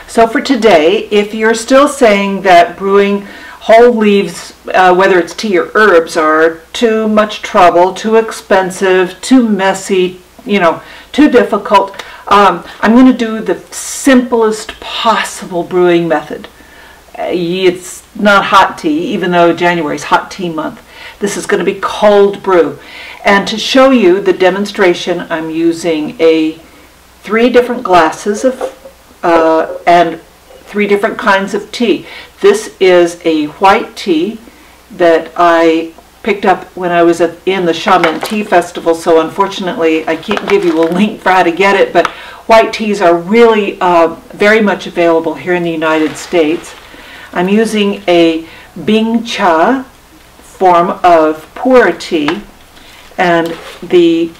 So for today, if you're still saying that brewing whole leaves, whether it's tea or herbs, are too much trouble, too expensive, too messy, too difficult, I'm going to do the simplest possible brewing method. It's not hot tea, even though January is hot tea month. This is going to be cold brew. And to show you the demonstration, I'm using 3 different glasses of and 3 different kinds of tea. This is a white tea that I picked up when I was in the Shaman Tea Festival, so unfortunately I can't give you a link for how to get it, but white teas are really very much available here in the United States. I'm using a Bing Cha form of pu-erh tea, and this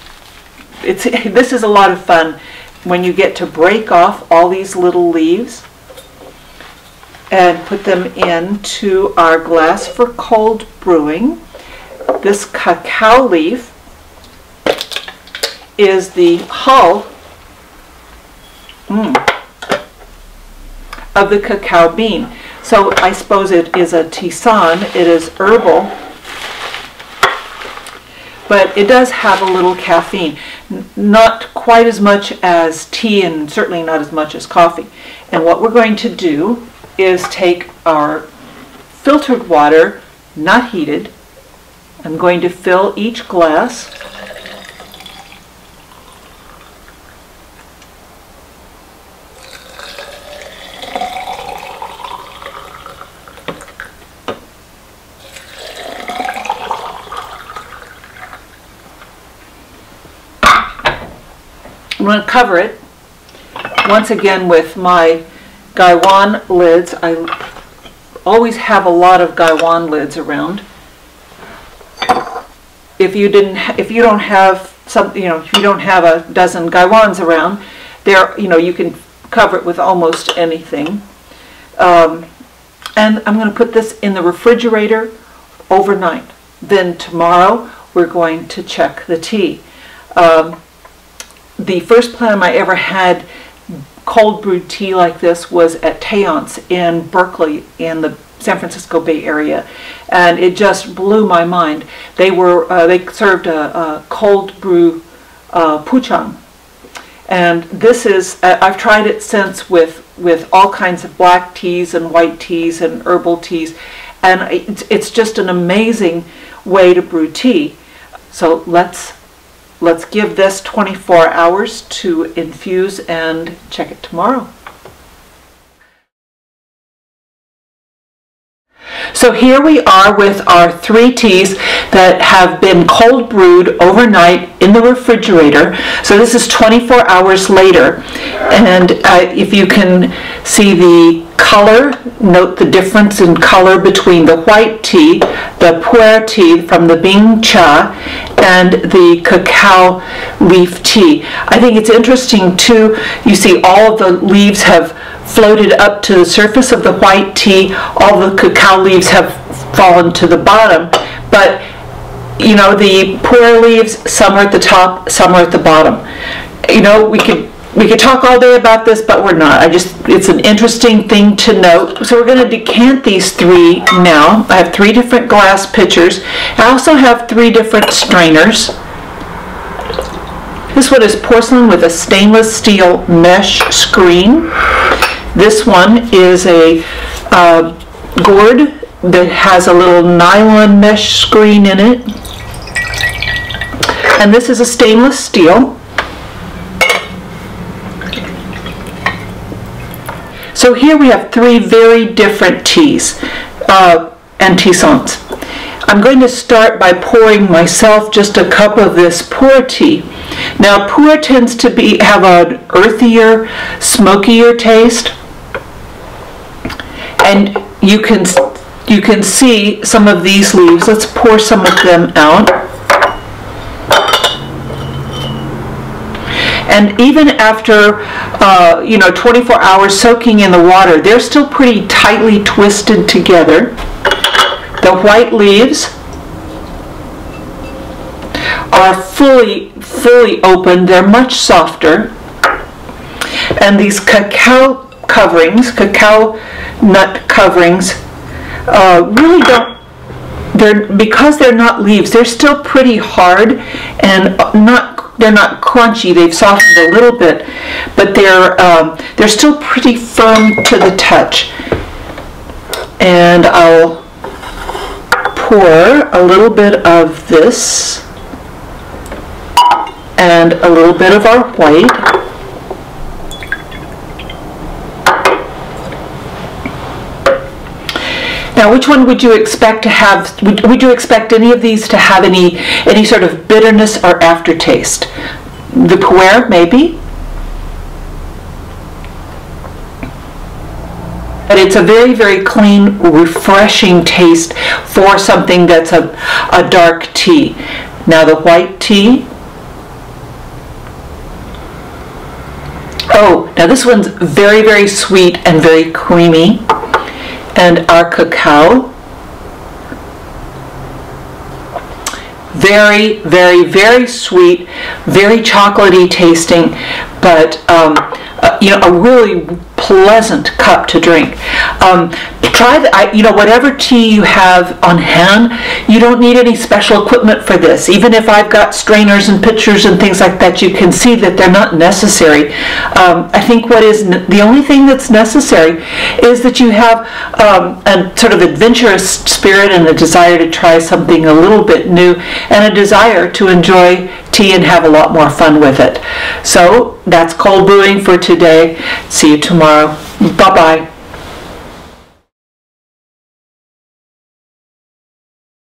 is a lot of fun when you get to break off all these little leaves and put them into our glass for cold brewing. This cacao leaf is the hull of the cacao bean. So I suppose it is a tisane, it is herbal, but it does have a little caffeine. Not quite as much as tea and certainly not as much as coffee. And what we're going to do is take our filtered water, not heated. I'm going to fill each glass. I'm going to cover it once again with my gaiwan lids. I always have a lot of gaiwan lids around. If you don't have a dozen gaiwans around, you can cover it with almost anything. And I'm going to put this in the refrigerator overnight. Then tomorrow we're going to check the tea. The first time I ever had cold brewed tea like this was at Teance in Berkeley in the San Francisco Bay Area, and it just blew my mind. They served a cold brew puchang, and this is I've tried it since with all kinds of black teas and white teas and herbal teas, and it's just an amazing way to brew tea. So let's give this 24 hours to infuse and check it tomorrow. So here we are with our 3 teas that have been cold brewed overnight in the refrigerator. So this is 24 hours later, and if you can see the color, note the difference in color between the white tea, the pu-erh tea from the Bing Cha, and the cacao leaf tea. I think it's interesting too, you see all of the leaves have floated up to the surface of the white tea, all the cacao leaves have fallen to the bottom, but the pu-erh leaves, some are at the top, some are at the bottom. We could talk all day about this, but we're not. It's an interesting thing to note. So we're going to decant these 3 now. I have 3 different glass pitchers. I also have 3 different strainers. This one is porcelain with a stainless steel mesh screen. This one is a gourd that has a little nylon mesh screen in it. And this is a stainless steel. So here we have 3 very different teas and tisanes. I'm going to start by pouring myself just a cup of this pu-erh tea. Now pu-erh tends to have an earthier, smokier taste, and you can see some of these leaves. Let's pour some of them out. And even after 24 hours soaking in the water, they're still pretty tightly twisted together. The white leaves are fully open. They're much softer. And these cacao coverings, cacao nut coverings, really don't, because they're not leaves, they're still pretty hard and they're not crunchy. They've softened a little bit, but they're still pretty firm to the touch. And I'll pour a little bit of this and a little bit of our white. Now, which one would you expect to have? Would you expect any of these to have any sort of bitterness or aftertaste? The pu-erh, maybe. But it's a very, very clean, refreshing taste for something that's a dark tea. Now the white tea. Oh, now this one's very, very sweet and very creamy. And our cacao, very, very, very sweet, very chocolatey tasting, but you know, a really pleasant cup to drink. Try whatever tea you have on hand. You don't need any special equipment for this. Even if I've got strainers and pitchers and things like that, you can see that they're not necessary. I think the only thing that's necessary is that you have a sort of adventurous spirit and a desire to try something a little bit new and a desire to enjoy tea and have a lot more fun with it. So that's cold brewing for today. See you tomorrow. Bye-bye.